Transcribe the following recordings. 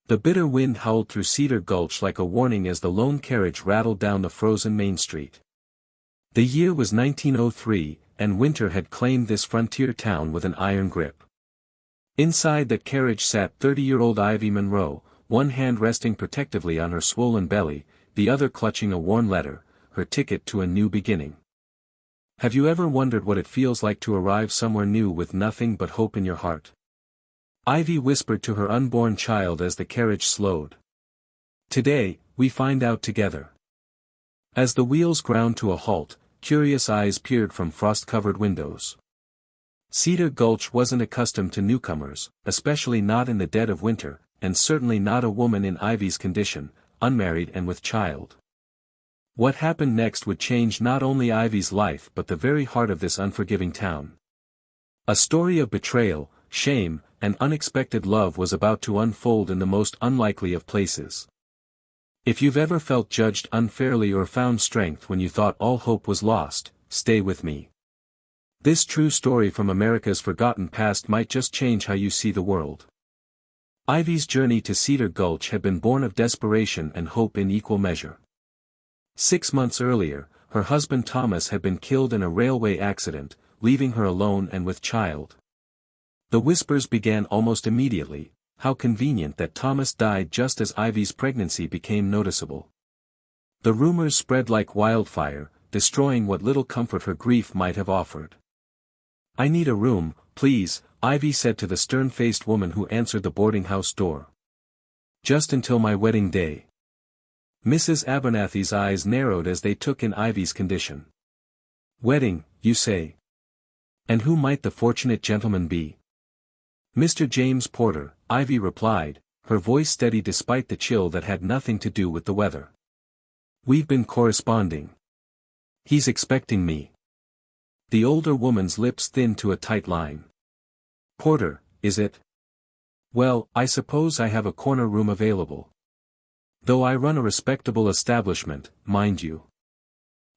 The bitter wind howled through Cedar Gulch like a warning as the lone carriage rattled down the frozen Main Street. The year was 1903, and winter had claimed this frontier town with an iron grip. Inside that carriage sat 30-year-old Ivy Monroe, one hand resting protectively on her swollen belly, the other clutching a worn letter, her ticket to a new beginning. Have you ever wondered what it feels like to arrive somewhere new with nothing but hope in your heart? Ivy whispered to her unborn child as the carriage slowed. Today, we find out together. As the wheels ground to a halt, curious eyes peered from frost-covered windows. Cedar Gulch wasn't accustomed to newcomers, especially not in the dead of winter, and certainly not a woman in Ivy's condition, unmarried and with child. What happened next would change not only Ivy's life but the very heart of this unforgiving town. A story of betrayal, shame, and unexpected love was about to unfold in the most unlikely of places. If you've ever felt judged unfairly or found strength when you thought all hope was lost, stay with me. This true story from America's forgotten past might just change how you see the world. Ivy's journey to Cedar Gulch had been born of desperation and hope in equal measure. 6 months earlier, her husband Thomas had been killed in a railway accident, leaving her alone and with child. The whispers began almost immediately. How convenient that Thomas died just as Ivy's pregnancy became noticeable. The rumors spread like wildfire, destroying what little comfort her grief might have offered. "I need a room, please," Ivy said to the stern-faced woman who answered the boarding house door. "Just until my wedding day." Mrs. Abernathy's eyes narrowed as they took in Ivy's condition. "Wedding, you say? And who might the fortunate gentleman be?" "Mr. James Porter," Ivy replied, her voice steady despite the chill that had nothing to do with the weather. "We've been corresponding. He's expecting me." The older woman's lips thinned to a tight line. "Porter, is it? Well, I suppose I have a corner room available. Though I run a respectable establishment, mind you."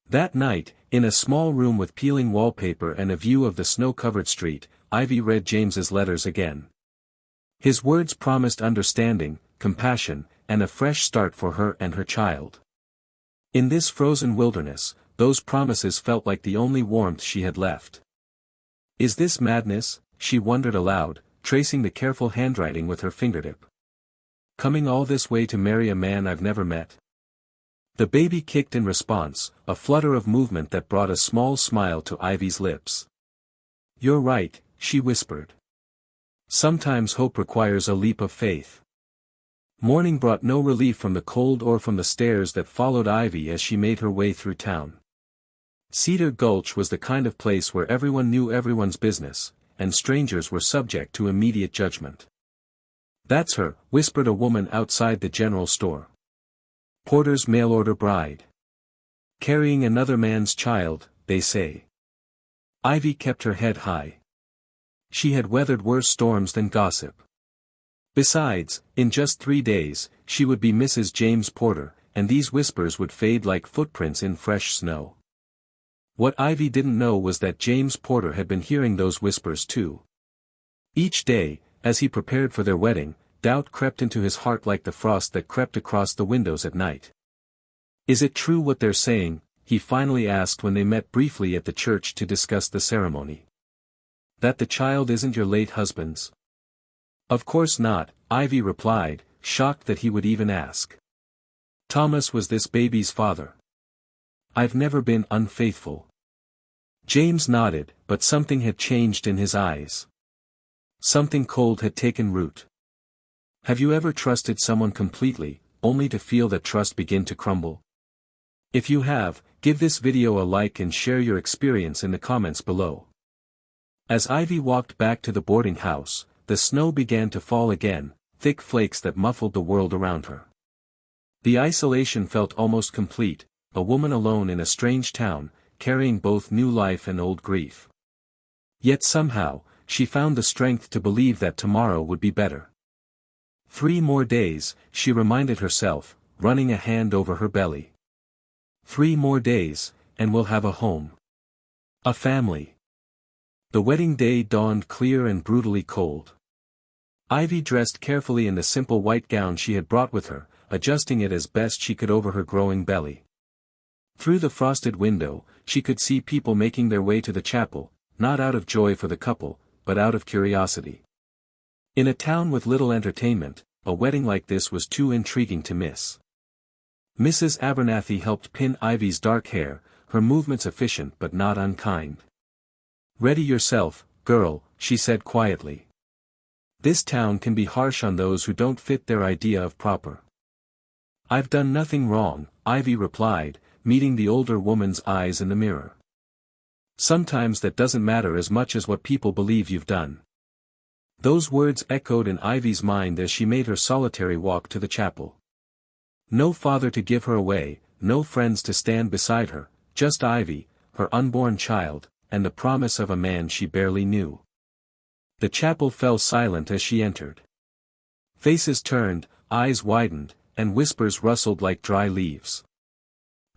That night, in a small room with peeling wallpaper and a view of the snow-covered street, Ivy read James's letters again. His words promised understanding, compassion, and a fresh start for her and her child. In this frozen wilderness, those promises felt like the only warmth she had left. "Is this madness?" she wondered aloud, tracing the careful handwriting with her fingertip. "Coming all this way to marry a man I've never met?" The baby kicked in response, a flutter of movement that brought a small smile to Ivy's lips. "You're right," she whispered. "Sometimes hope requires a leap of faith." Morning brought no relief from the cold or from the stares that followed Ivy as she made her way through town. Cedar Gulch was the kind of place where everyone knew everyone's business, and strangers were subject to immediate judgment. "That's her," whispered a woman outside the general store. "Porter's mail-order bride. Carrying another man's child, they say." Ivy kept her head high. She had weathered worse storms than gossip. Besides, in just 3 days, she would be Mrs. James Porter, and these whispers would fade like footprints in fresh snow. What Ivy didn't know was that James Porter had been hearing those whispers too. Each day, as he prepared for their wedding, doubt crept into his heart like the frost that crept across the windows at night. "Is it true what they're saying?" he finally asked when they met briefly at the church to discuss the ceremony. "That the child isn't your late husband's?" "Of course not," Ivy replied, shocked that he would even ask. "Thomas was this baby's father. I've never been unfaithful." James nodded, but something had changed in his eyes. Something cold had taken root. Have you ever trusted someone completely, only to feel that trust begin to crumble? If you have, give this video a like and share your experience in the comments below. As Ivy walked back to the boarding house, the snow began to fall again, thick flakes that muffled the world around her. The isolation felt almost complete, a woman alone in a strange town, carrying both new life and old grief. Yet somehow, she found the strength to believe that tomorrow would be better. 3 more days, she reminded herself, running a hand over her belly. 3 more days, and we'll have a home. A family. The wedding day dawned clear and brutally cold. Ivy dressed carefully in the simple white gown she had brought with her, adjusting it as best she could over her growing belly. Through the frosted window, she could see people making their way to the chapel, not out of joy for the couple, but out of curiosity. In a town with little entertainment, a wedding like this was too intriguing to miss. Mrs. Abernathy helped pin Ivy's dark hair, her movements efficient but not unkind. "Ready yourself, girl," she said quietly. "This town can be harsh on those who don't fit their idea of proper." "I've done nothing wrong," Ivy replied, meeting the older woman's eyes in the mirror. "Sometimes that doesn't matter as much as what people believe you've done." Those words echoed in Ivy's mind as she made her solitary walk to the chapel. No father to give her away, no friends to stand beside her, just Ivy, her unborn child, and the promise of a man she barely knew. The chapel fell silent as she entered. Faces turned, eyes widened, and whispers rustled like dry leaves.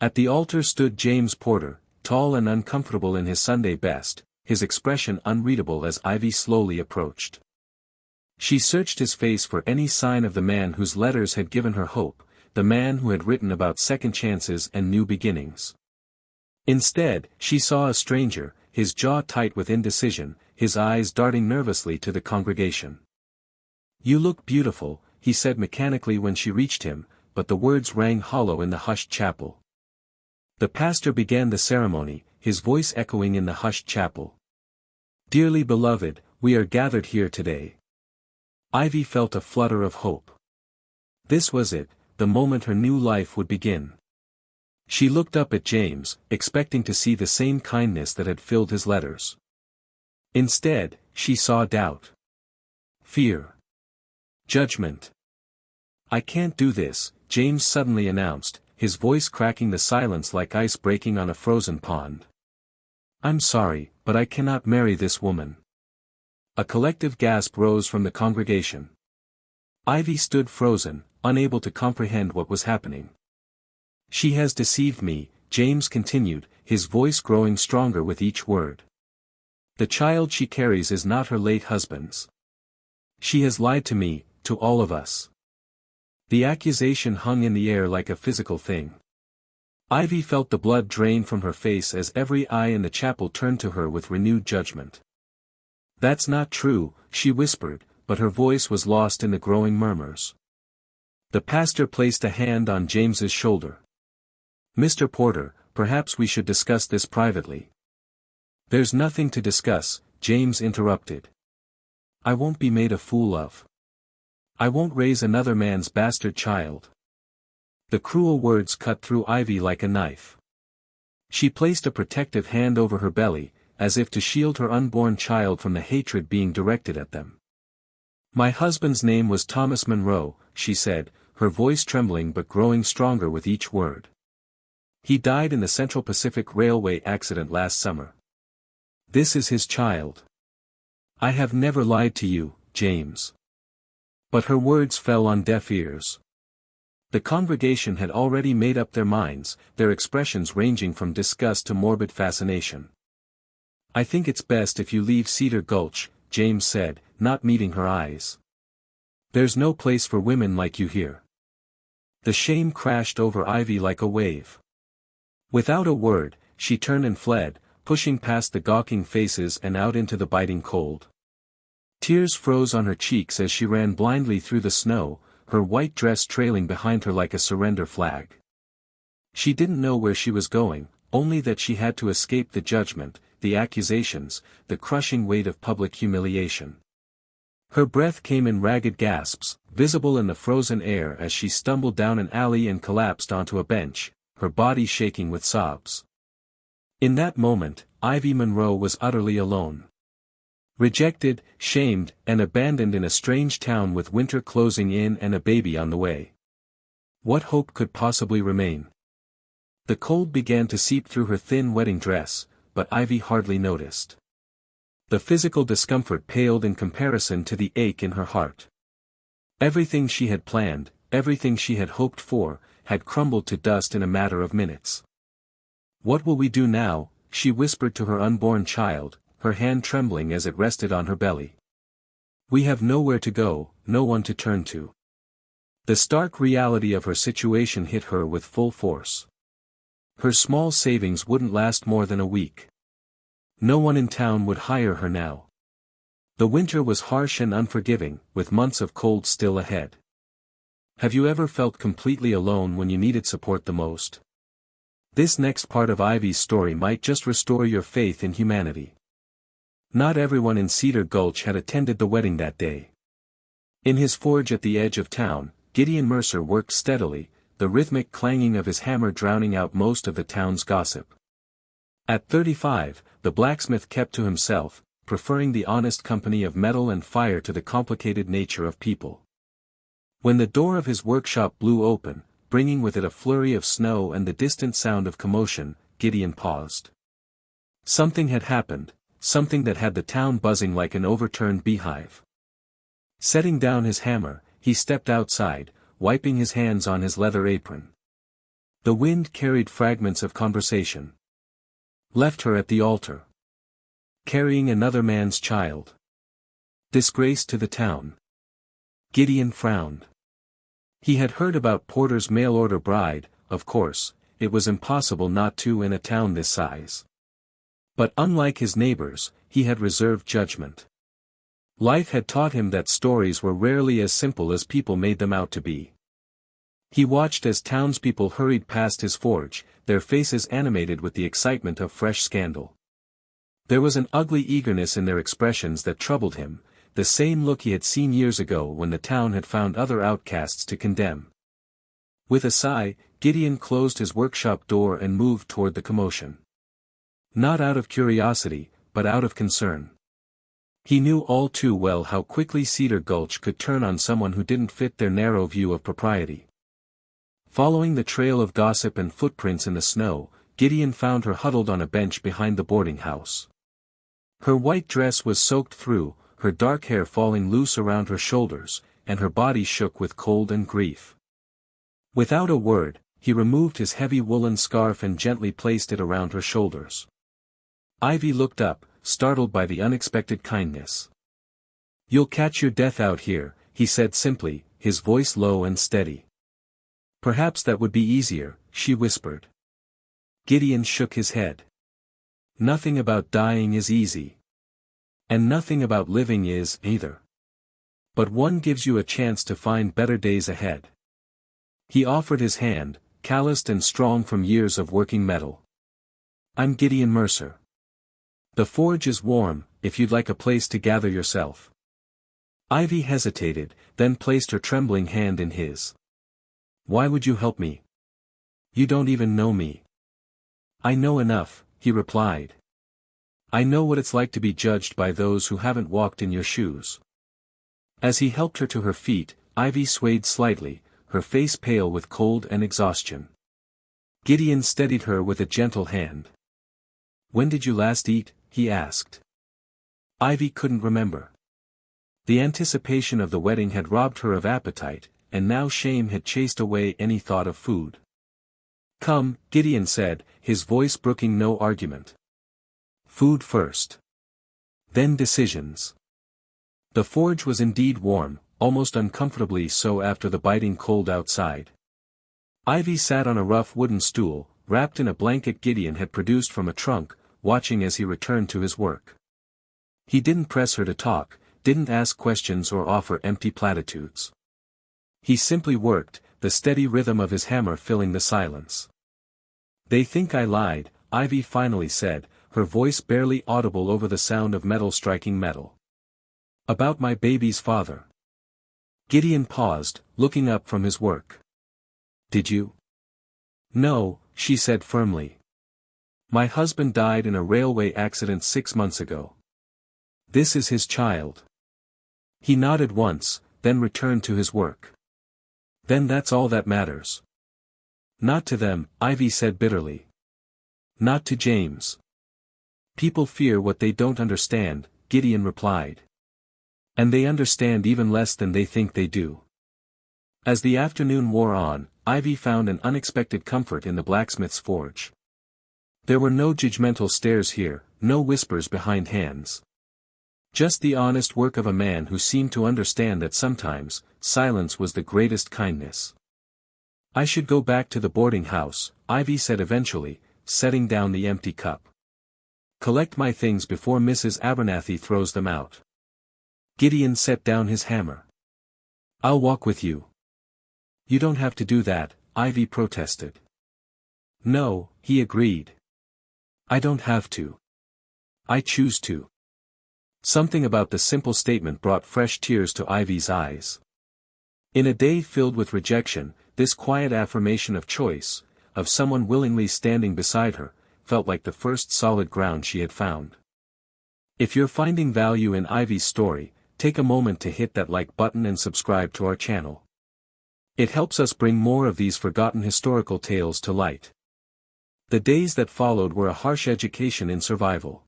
At the altar stood James Porter, tall and uncomfortable in his Sunday best, his expression unreadable as Ivy slowly approached. She searched his face for any sign of the man whose letters had given her hope, the man who had written about second chances and new beginnings. Instead, she saw a stranger, his jaw tight with indecision, his eyes darting nervously to the congregation. "You look beautiful," he said mechanically when she reached him, but the words rang hollow in the hushed chapel. The pastor began the ceremony, his voice echoing in the hushed chapel. "Dearly beloved, we are gathered here today." Ivy felt a flutter of hope. This was it, the moment her new life would begin. She looked up at James, expecting to see the same kindness that had filled his letters. Instead, she saw doubt. Fear. Judgment. "I can't do this," James suddenly announced, his voice cracking the silence like ice breaking on a frozen pond. "I'm sorry, but I cannot marry this woman." A collective gasp rose from the congregation. Ivy stood frozen, unable to comprehend what was happening. "She has deceived me," James continued, his voice growing stronger with each word. "The child she carries is not her late husband's. She has lied to me, to all of us." The accusation hung in the air like a physical thing. Ivy felt the blood drain from her face as every eye in the chapel turned to her with renewed judgment. "That's not true," she whispered, but her voice was lost in the growing murmurs. The pastor placed a hand on James's shoulder. "Mr. Porter, perhaps we should discuss this privately." "There's nothing to discuss," James interrupted. "I won't be made a fool of. I won't raise another man's bastard child." The cruel words cut through Ivy like a knife. She placed a protective hand over her belly, as if to shield her unborn child from the hatred being directed at them. "My husband's name was Thomas Monroe," she said, her voice trembling but growing stronger with each word. "He died in the Central Pacific Railway accident last summer. This is his child. I have never lied to you, James." But her words fell on deaf ears. The congregation had already made up their minds, their expressions ranging from disgust to morbid fascination. "I think it's best if you leave Cedar Gulch," James said, not meeting her eyes. "There's no place for women like you here." The shame crashed over Ivy like a wave. Without a word, she turned and fled, pushing past the gawking faces and out into the biting cold. Tears froze on her cheeks as she ran blindly through the snow, her white dress trailing behind her like a surrender flag. She didn't know where she was going, only that she had to escape the judgment, the accusations, the crushing weight of public humiliation. Her breath came in ragged gasps, visible in the frozen air as she stumbled down an alley and collapsed onto a bench, her body shaking with sobs. In that moment, Ivy Monroe was utterly alone. Rejected, shamed, and abandoned in a strange town with winter closing in and a baby on the way. What hope could possibly remain? The cold began to seep through her thin wedding dress, but Ivy hardly noticed. The physical discomfort paled in comparison to the ache in her heart. Everything she had planned, everything she had hoped for, had crumbled to dust in a matter of minutes. "What will we do now?" she whispered to her unborn child, her hand trembling as it rested on her belly. We have nowhere to go, no one to turn to. The stark reality of her situation hit her with full force. Her small savings wouldn't last more than a week. No one in town would hire her now. The winter was harsh and unforgiving, with months of cold still ahead. Have you ever felt completely alone when you needed support the most? This next part of Ivy's story might just restore your faith in humanity. Not everyone in Cedar Gulch had attended the wedding that day. In his forge at the edge of town, Gideon Mercer worked steadily, the rhythmic clanging of his hammer drowning out most of the town's gossip. At 35, the blacksmith kept to himself, preferring the honest company of metal and fire to the complicated nature of people. When the door of his workshop blew open, bringing with it a flurry of snow and the distant sound of commotion, Gideon paused. Something had happened, something that had the town buzzing like an overturned beehive. Setting down his hammer, he stepped outside, wiping his hands on his leather apron. The wind carried fragments of conversation. Left her at the altar. Carrying another man's child. Disgrace to the town. Gideon frowned. He had heard about Porter's mail-order bride, of course, it was impossible not to in a town this size. But unlike his neighbors, he had reserved judgment. Life had taught him that stories were rarely as simple as people made them out to be. He watched as townspeople hurried past his forge, their faces animated with the excitement of fresh scandal. There was an ugly eagerness in their expressions that troubled him, the same look he had seen years ago when the town had found other outcasts to condemn. With a sigh, Gideon closed his workshop door and moved toward the commotion. Not out of curiosity, but out of concern. He knew all too well how quickly Cedar Gulch could turn on someone who didn't fit their narrow view of propriety. Following the trail of gossip and footprints in the snow, Gideon found her huddled on a bench behind the boarding house. Her white dress was soaked through, her dark hair falling loose around her shoulders, and her body shook with cold and grief. Without a word, he removed his heavy woolen scarf and gently placed it around her shoulders. Ivy looked up, startled by the unexpected kindness. "You'll catch your death out here," he said simply, his voice low and steady. "Perhaps that would be easier," she whispered. Gideon shook his head. "Nothing about dying is easy. And nothing about living is, either. But one gives you a chance to find better days ahead." He offered his hand, calloused and strong from years of working metal. "I'm Gideon Mercer. The forge is warm, if you'd like a place to gather yourself." Ivy hesitated, then placed her trembling hand in his. "Why would you help me? You don't even know me." "I know enough," he replied. "I know what it's like to be judged by those who haven't walked in your shoes." As he helped her to her feet, Ivy swayed slightly, her face pale with cold and exhaustion. Gideon steadied her with a gentle hand. "When did you last eat?" he asked. Ivy couldn't remember. The anticipation of the wedding had robbed her of appetite, and now shame had chased away any thought of food. "Come," Gideon said, his voice brooking no argument. "Food first. Then decisions." The forge was indeed warm, almost uncomfortably so after the biting cold outside. Ivy sat on a rough wooden stool, wrapped in a blanket Gideon had produced from a trunk, watching as he returned to his work. He didn't press her to talk, didn't ask questions or offer empty platitudes. He simply worked, the steady rhythm of his hammer filling the silence. "They think I lied," Ivy finally said, her voice barely audible over the sound of metal striking metal. "About my baby's father." Gideon paused, looking up from his work. "Did you?" "No," she said firmly. "My husband died in a railway accident 6 months ago. This is his child." He nodded once, then returned to his work. "Then that's all that matters." "Not to them," Ivy said bitterly. "Not to James." "People fear what they don't understand," Gideon replied. "And they understand even less than they think they do." As the afternoon wore on, Ivy found an unexpected comfort in the blacksmith's forge. There were no judgmental stares here, no whispers behind hands. Just the honest work of a man who seemed to understand that sometimes, silence was the greatest kindness. I should go back to the boarding house, Ivy said eventually, setting down the empty cup. Collect my things before Mrs. Abernathy throws them out. Gideon set down his hammer. I'll walk with you. You don't have to do that, Ivy protested. No, he agreed. I don't have to. I choose to. Something about the simple statement brought fresh tears to Ivy's eyes. In a day filled with rejection, this quiet affirmation of choice, of someone willingly standing beside her, felt like the first solid ground she had found. If you're finding value in Ivy's story, take a moment to hit that like button and subscribe to our channel. It helps us bring more of these forgotten historical tales to light. The days that followed were a harsh education in survival.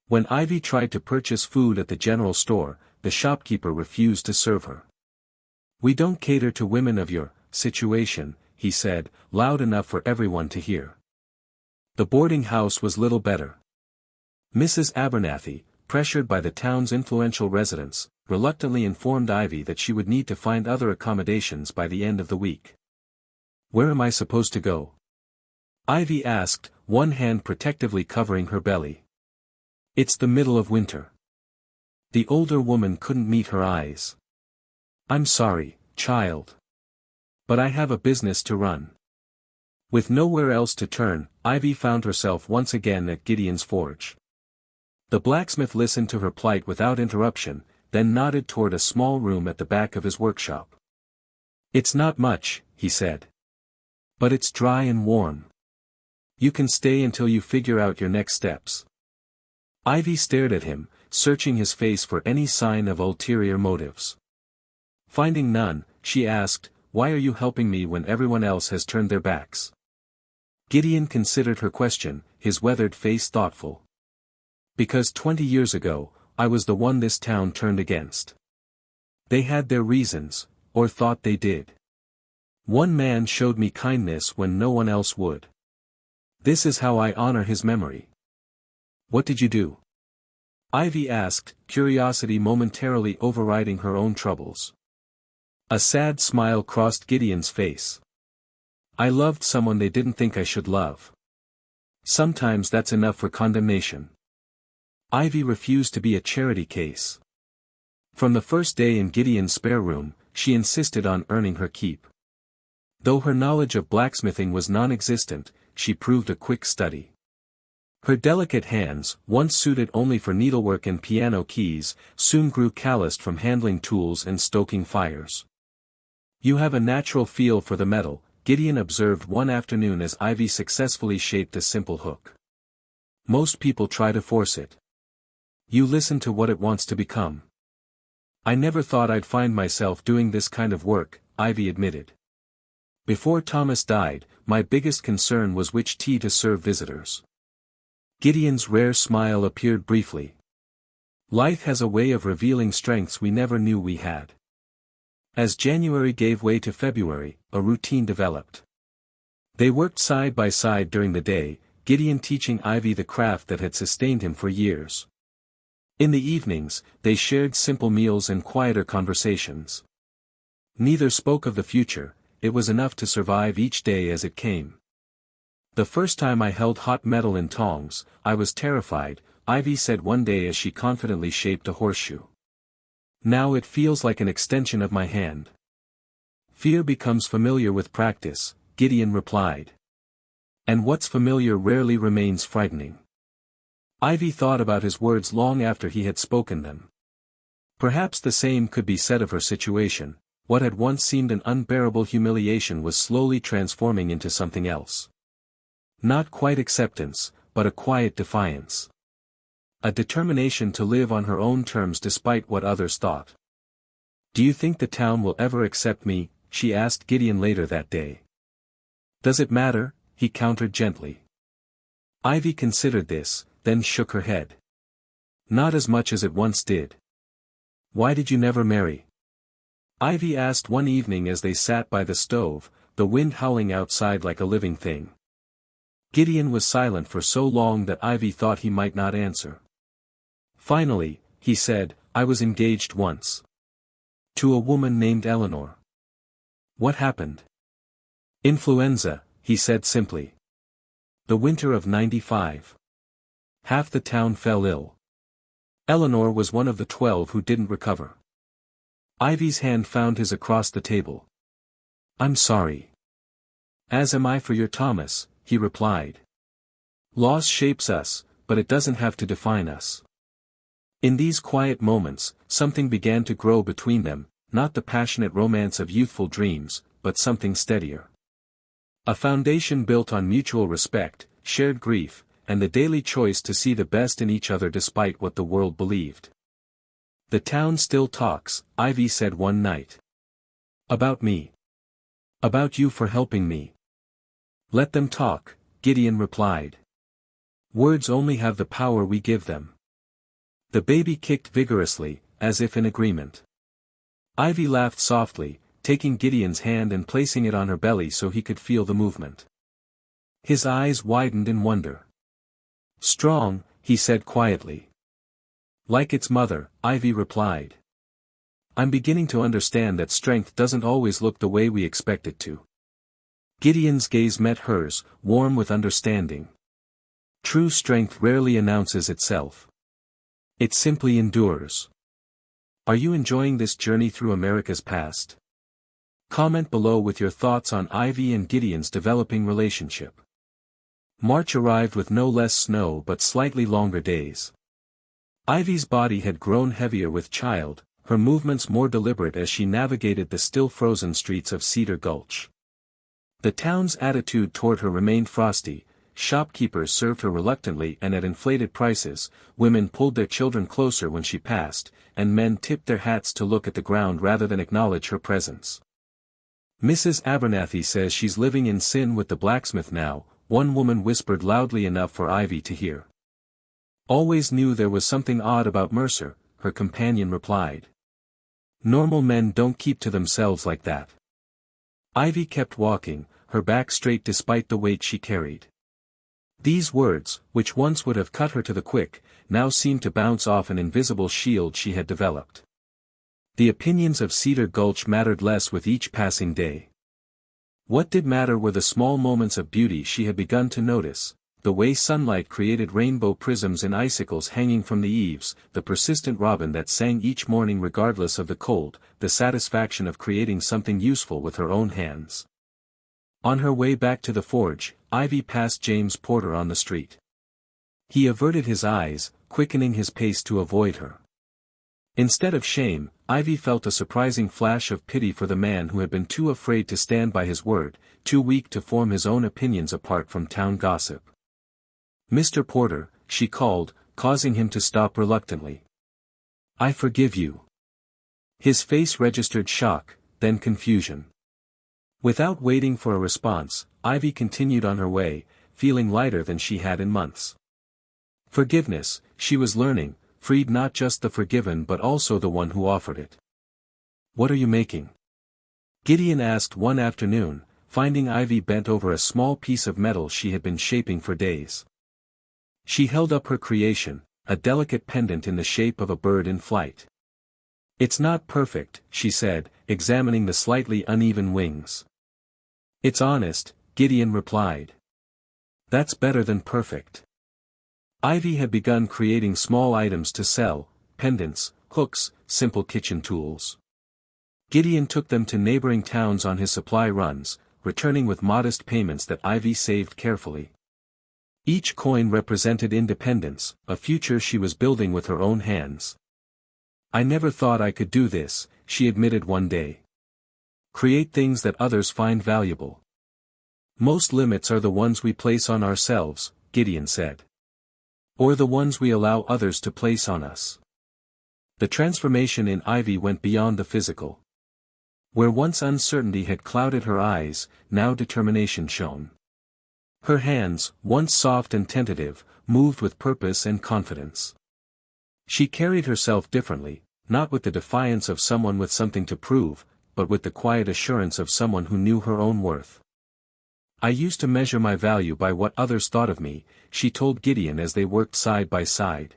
When Ivy tried to purchase food at the general store, the shopkeeper refused to serve her. We don't cater to women of your situation, he said, loud enough for everyone to hear. The boarding house was little better. Mrs. Abernathy, pressured by the town's influential residents, reluctantly informed Ivy that she would need to find other accommodations by the end of the week. Where am I supposed to go? Ivy asked, one hand protectively covering her belly. It's the middle of winter. The older woman couldn't meet her eyes. I'm sorry, child. But I have a business to run. With nowhere else to turn, Ivy found herself once again at Gideon's forge. The blacksmith listened to her plight without interruption, then nodded toward a small room at the back of his workshop. It's not much, he said. But it's dry and warm. You can stay until you figure out your next steps. Ivy stared at him, searching his face for any sign of ulterior motives. Finding none, she asked, why are you helping me when everyone else has turned their backs? Gideon considered her question, his weathered face thoughtful. Because 20 years ago, I was the one this town turned against. They had their reasons, or thought they did. One man showed me kindness when no one else would. This is how I honor his memory. What did you do? Ivy asked, curiosity momentarily overriding her own troubles. A sad smile crossed Gideon's face. I loved someone they didn't think I should love. Sometimes that's enough for condemnation. Ivy refused to be a charity case. From the first day in Gideon's spare room, she insisted on earning her keep. Though her knowledge of blacksmithing was non-existent, she proved a quick study. Her delicate hands, once suited only for needlework and piano keys, soon grew calloused from handling tools and stoking fires. You have a natural feel for the metal, Gideon observed one afternoon as Ivy successfully shaped a simple hook. Most people try to force it. You listen to what it wants to become. I never thought I'd find myself doing this kind of work, Ivy admitted. Before Thomas died, my biggest concern was which tea to serve visitors. Gideon's rare smile appeared briefly. Life has a way of revealing strengths we never knew we had. As January gave way to February, a routine developed. They worked side by side during the day, Gideon teaching Ivy the craft that had sustained him for years. In the evenings, they shared simple meals and quieter conversations. Neither spoke of the future, it was enough to survive each day as it came. The first time I held hot metal in tongs, I was terrified, Ivy said one day as she confidently shaped a horseshoe. Now it feels like an extension of my hand. Fear becomes familiar with practice, Gideon replied. And what's familiar rarely remains frightening. Ivy thought about his words long after he had spoken them. Perhaps the same could be said of her situation, what had once seemed an unbearable humiliation was slowly transforming into something else. Not quite acceptance, but a quiet defiance. A determination to live on her own terms despite what others thought. Do you think the town will ever accept me? She asked Gideon later that day. Does it matter? He countered gently. Ivy considered this, then shook her head. Not as much as it once did. Why did you never marry? Ivy asked one evening as they sat by the stove, the wind howling outside like a living thing. Gideon was silent for so long that Ivy thought he might not answer. Finally, he said, I was engaged once. To a woman named Eleanor. What happened? Influenza, he said simply. The winter of '95. Half the town fell ill. Eleanor was one of the 12 who didn't recover. Ivy's hand found his across the table. I'm sorry. As am I for your Thomas, he replied. Loss shapes us, but it doesn't have to define us. In these quiet moments, something began to grow between them, not the passionate romance of youthful dreams, but something steadier. A foundation built on mutual respect, shared grief, and the daily choice to see the best in each other despite what the world believed. The town still talks, Ivy said one night. About me. About you for helping me. Let them talk, Gideon replied. Words only have the power we give them. The baby kicked vigorously, as if in agreement. Ivy laughed softly, taking Gideon's hand and placing it on her belly so he could feel the movement. His eyes widened in wonder. Strong, he said quietly. Like its mother, Ivy replied. I'm beginning to understand that strength doesn't always look the way we expect it to. Gideon's gaze met hers, warm with understanding. True strength rarely announces itself. It simply endures. Are you enjoying this journey through America's past? Comment below with your thoughts on Ivy and Gideon's developing relationship. March arrived with no less snow but slightly longer days. Ivy's body had grown heavier with child, her movements more deliberate as she navigated the still frozen streets of Cedar Gulch. The town's attitude toward her remained frosty, shopkeepers served her reluctantly and at inflated prices, women pulled their children closer when she passed, and men tipped their hats to look at the ground rather than acknowledge her presence. Mrs. Abernathy says she's living in sin with the blacksmith now, one woman whispered loudly enough for Ivy to hear. Always knew there was something odd about Mercer, her companion replied. Normal men don't keep to themselves like that. Ivy kept walking, her back straight despite the weight she carried. These words, which once would have cut her to the quick, now seemed to bounce off an invisible shield she had developed. The opinions of Cedar Gulch mattered less with each passing day. What did matter were the small moments of beauty she had begun to notice, the way sunlight created rainbow prisms in icicles hanging from the eaves, the persistent robin that sang each morning regardless of the cold, the satisfaction of creating something useful with her own hands. On her way back to the forge, Ivy passed James Porter on the street. He averted his eyes, quickening his pace to avoid her. Instead of shame, Ivy felt a surprising flash of pity for the man who had been too afraid to stand by his word, too weak to form his own opinions apart from town gossip. Mr. Porter, she called, causing him to stop reluctantly. I forgive you. His face registered shock, then confusion. Without waiting for a response, Ivy continued on her way, feeling lighter than she had in months. Forgiveness, she was learning, freed not just the forgiven but also the one who offered it. What are you making? Gideon asked one afternoon, finding Ivy bent over a small piece of metal she had been shaping for days. She held up her creation, a delicate pendant in the shape of a bird in flight. It's not perfect, she said, examining the slightly uneven wings. It's honest, Gideon replied. That's better than perfect. Ivy had begun creating small items to sell, pendants, hooks, simple kitchen tools. Gideon took them to neighboring towns on his supply runs, returning with modest payments that Ivy saved carefully. Each coin represented independence, a future she was building with her own hands. I never thought I could do this, she admitted one day. Create things that others find valuable. Most limits are the ones we place on ourselves, Gideon said. Or the ones we allow others to place on us. The transformation in Ivy went beyond the physical. Where once uncertainty had clouded her eyes, now determination shone. Her hands, once soft and tentative, moved with purpose and confidence. She carried herself differently, not with the defiance of someone with something to prove, but with the quiet assurance of someone who knew her own worth. I used to measure my value by what others thought of me, she told Gideon as they worked side by side.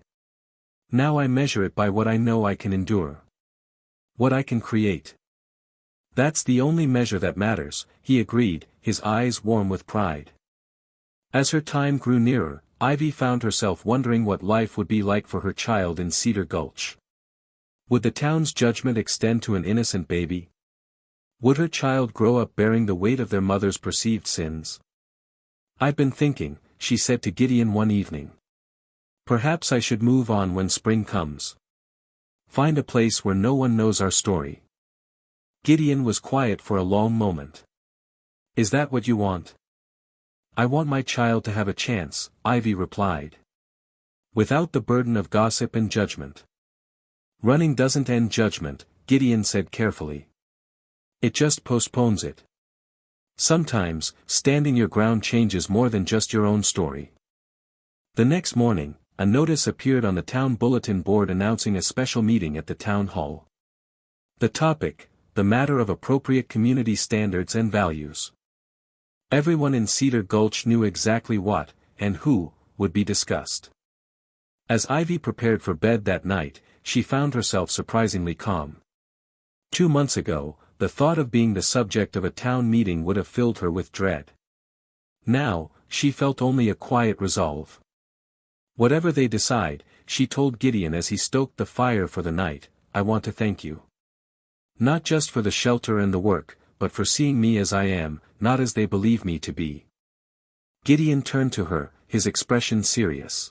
Now I measure it by what I know I can endure. What I can create. That's the only measure that matters, he agreed, his eyes warm with pride. As her time grew nearer, Ivy found herself wondering what life would be like for her child in Cedar Gulch. Would the town's judgment extend to an innocent baby? Would her child grow up bearing the weight of their mother's perceived sins? I've been thinking, she said to Gideon one evening. Perhaps I should move on when spring comes. Find a place where no one knows our story. Gideon was quiet for a long moment. Is that what you want? I want my child to have a chance, Ivy replied. Without the burden of gossip and judgment. Running doesn't end judgment, Gideon said carefully. It just postpones it. Sometimes, standing your ground changes more than just your own story. The next morning, a notice appeared on the town bulletin board announcing a special meeting at the town hall. The topic, the matter of appropriate community standards and values. Everyone in Cedar Gulch knew exactly what, and who, would be discussed. As Ivy prepared for bed that night, she found herself surprisingly calm. 2 months ago, the thought of being the subject of a town meeting would have filled her with dread. Now, she felt only a quiet resolve. Whatever they decide, she told Gideon as he stoked the fire for the night, I want to thank you. Not just for the shelter and the work, but for seeing me as I am, not as they believe me to be. Gideon turned to her, his expression serious.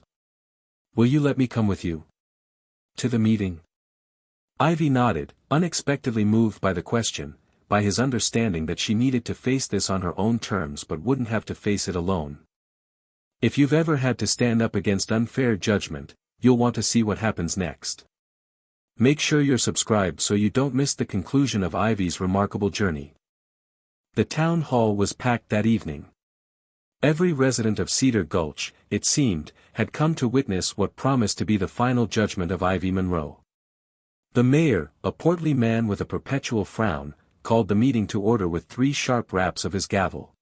Will you let me come with you? To the meeting? Ivy nodded, unexpectedly moved by the question, by his understanding that she needed to face this on her own terms but wouldn't have to face it alone. If you've ever had to stand up against unfair judgment, you'll want to see what happens next. Make sure you're subscribed so you don't miss the conclusion of Ivy's remarkable journey. The town hall was packed that evening. Every resident of Cedar Gulch, it seemed, had come to witness what promised to be the final judgment of Ivy Monroe. The mayor, a portly man with a perpetual frown, called the meeting to order with 3 sharp raps of his gavel.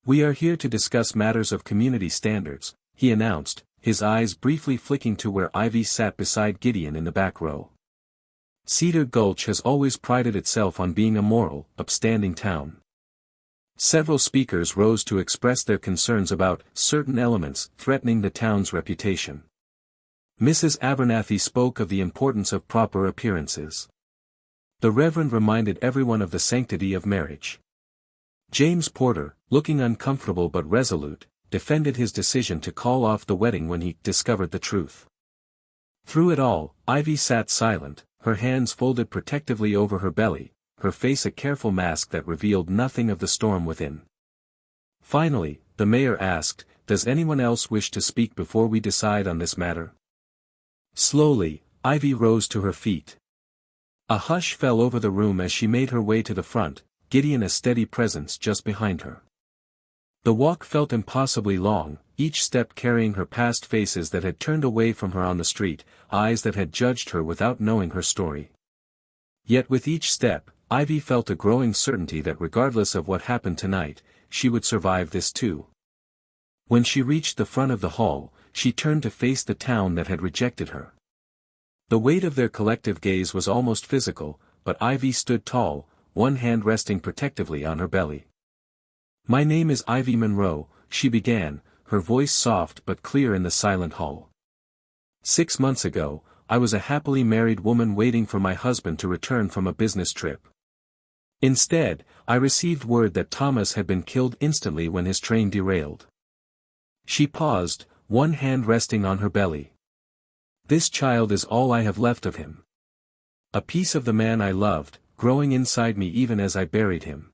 We are here to discuss matters of community standards, he announced, his eyes briefly flicking to where Ivy sat beside Gideon in the back row. Cedar Gulch has always prided itself on being a moral, upstanding town. Several speakers rose to express their concerns about certain elements threatening the town's reputation. Mrs. Abernathy spoke of the importance of proper appearances. The Reverend reminded everyone of the sanctity of marriage. James Porter, looking uncomfortable but resolute, defended his decision to call off the wedding when he discovered the truth. Through it all, Ivy sat silent, her hands folded protectively over her belly, her face a careful mask that revealed nothing of the storm within. Finally, the mayor asked, does anyone else wish to speak before we decide on this matter? Slowly, Ivy rose to her feet. A hush fell over the room as she made her way to the front, Gideon a steady presence just behind her. The walk felt impossibly long, each step carrying her past faces that had turned away from her on the street, eyes that had judged her without knowing her story. Yet with each step, Ivy felt a growing certainty that regardless of what happened tonight, she would survive this too. When she reached the front of the hall, she turned to face the town that had rejected her. The weight of their collective gaze was almost physical, but Ivy stood tall, one hand resting protectively on her belly. My name is Ivy Monroe, she began, her voice soft but clear in the silent hall. 6 months ago, I was a happily married woman waiting for my husband to return from a business trip. Instead, I received word that Thomas had been killed instantly when his train derailed. She paused, one hand resting on her belly. This child is all I have left of him. A piece of the man I loved, growing inside me even as I buried him.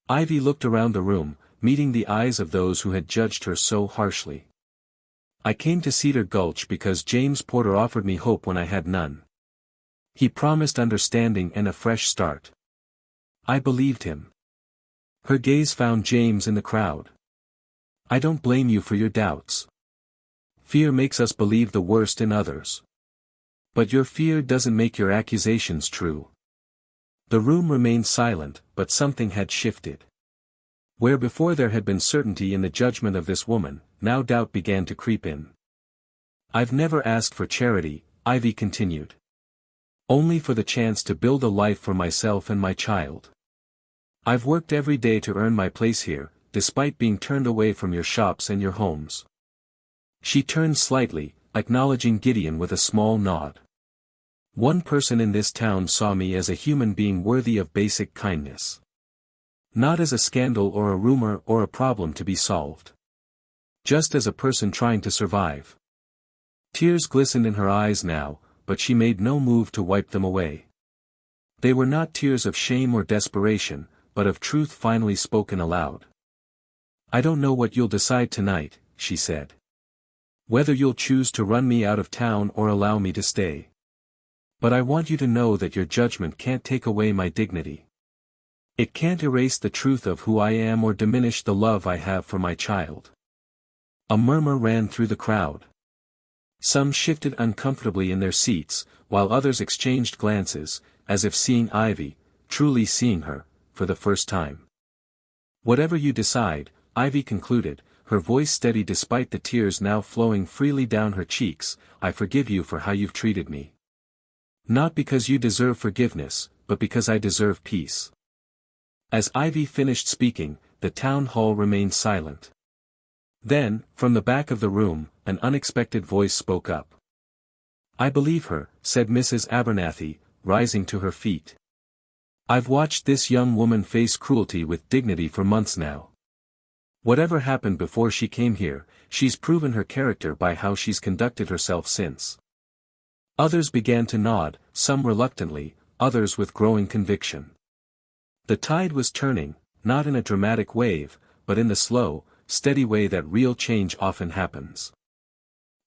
Ivy looked around the room, meeting the eyes of those who had judged her so harshly. I came to Cedar Gulch because James Porter offered me hope when I had none. He promised understanding and a fresh start. I believed him. Her gaze found James in the crowd. I don't blame you for your doubts. Fear makes us believe the worst in others. But your fear doesn't make your accusations true. The room remained silent, but something had shifted. Where before there had been certainty in the judgment of this woman, now doubt began to creep in. I've never asked for charity, Ivy continued. Only for the chance to build a life for myself and my child. I've worked every day to earn my place here, despite being turned away from your shops and your homes. She turned slightly, acknowledging Gideon with a small nod. One person in this town saw me as a human being worthy of basic kindness. Not as a scandal or a rumor or a problem to be solved. Just as a person trying to survive. Tears glistened in her eyes now, but she made no move to wipe them away. They were not tears of shame or desperation, but of truth finally spoken aloud. I don't know what you'll decide tonight, she said. Whether you'll choose to run me out of town or allow me to stay. But I want you to know that your judgment can't take away my dignity. It can't erase the truth of who I am or diminish the love I have for my child. A murmur ran through the crowd. Some shifted uncomfortably in their seats, while others exchanged glances, as if seeing Ivy, truly seeing her, for the first time. Whatever you decide, Ivy concluded, her voice steady despite the tears now flowing freely down her cheeks, I forgive you for how you've treated me. Not because you deserve forgiveness, but because I deserve peace. As Ivy finished speaking, the town hall remained silent. Then, from the back of the room, an unexpected voice spoke up. I believe her, said Mrs. Abernathy, rising to her feet. I've watched this young woman face cruelty with dignity for months now. Whatever happened before she came here, she's proven her character by how she's conducted herself since. Others began to nod, some reluctantly, others with growing conviction. The tide was turning, not in a dramatic wave, but in the slow, steady way that real change often happens.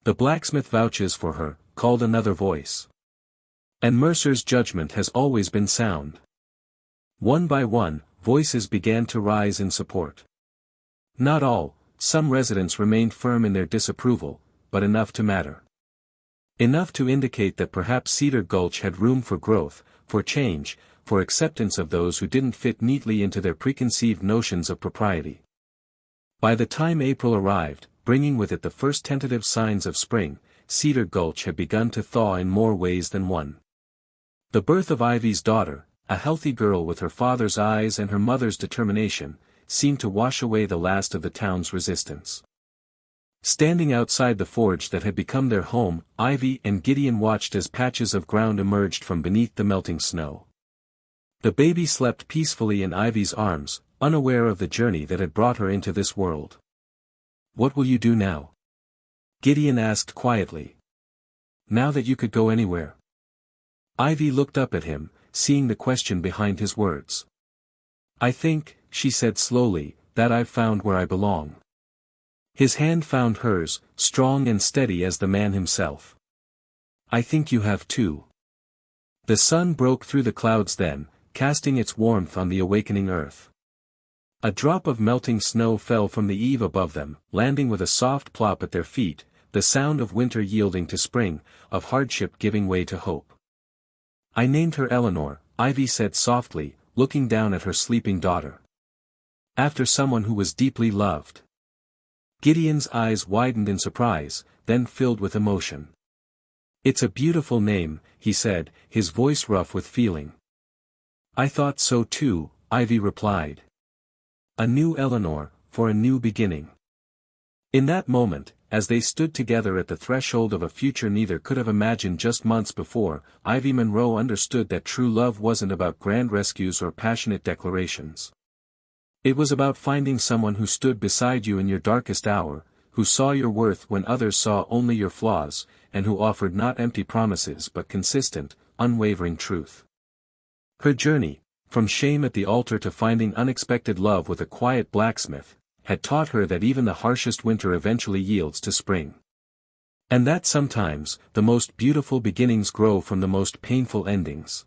The blacksmith vouches for her, called another voice. And Mercer's judgment has always been sound. One by one, voices began to rise in support. Not all, some residents remained firm in their disapproval, but enough to matter. Enough to indicate that perhaps Cedar Gulch had room for growth, for change, for acceptance of those who didn't fit neatly into their preconceived notions of propriety. By the time April arrived, bringing with it the first tentative signs of spring, Cedar Gulch had begun to thaw in more ways than one. The birth of Ivy's daughter, a healthy girl with her father's eyes and her mother's determination, seemed to wash away the last of the town's resistance. Standing outside the forge that had become their home, Ivy and Gideon watched as patches of ground emerged from beneath the melting snow. The baby slept peacefully in Ivy's arms, unaware of the journey that had brought her into this world. What will you do now? Gideon asked quietly. Now that you could go anywhere. Ivy looked up at him, seeing the question behind his words. I think, she said slowly, that I've found where I belong. His hand found hers, strong and steady as the man himself. I think you have too. The sun broke through the clouds then, casting its warmth on the awakening earth. A drop of melting snow fell from the eve above them, landing with a soft plop at their feet, the sound of winter yielding to spring, of hardship giving way to hope. I named her Eleanor, Ivy said softly, looking down at her sleeping daughter. After someone who was deeply loved. Gideon's eyes widened in surprise, then filled with emotion. It's a beautiful name, he said, his voice rough with feeling. I thought so too, Ivy replied. A new Eleanor, for a new beginning. In that moment, as they stood together at the threshold of a future neither could have imagined just months before, Ivy Monroe understood that true love wasn't about grand rescues or passionate declarations. It was about finding someone who stood beside you in your darkest hour, who saw your worth when others saw only your flaws, and who offered not empty promises but consistent, unwavering truth. Her journey, from shame at the altar to finding unexpected love with a quiet blacksmith, had taught her that even the harshest winter eventually yields to spring. And that sometimes, the most beautiful beginnings grow from the most painful endings.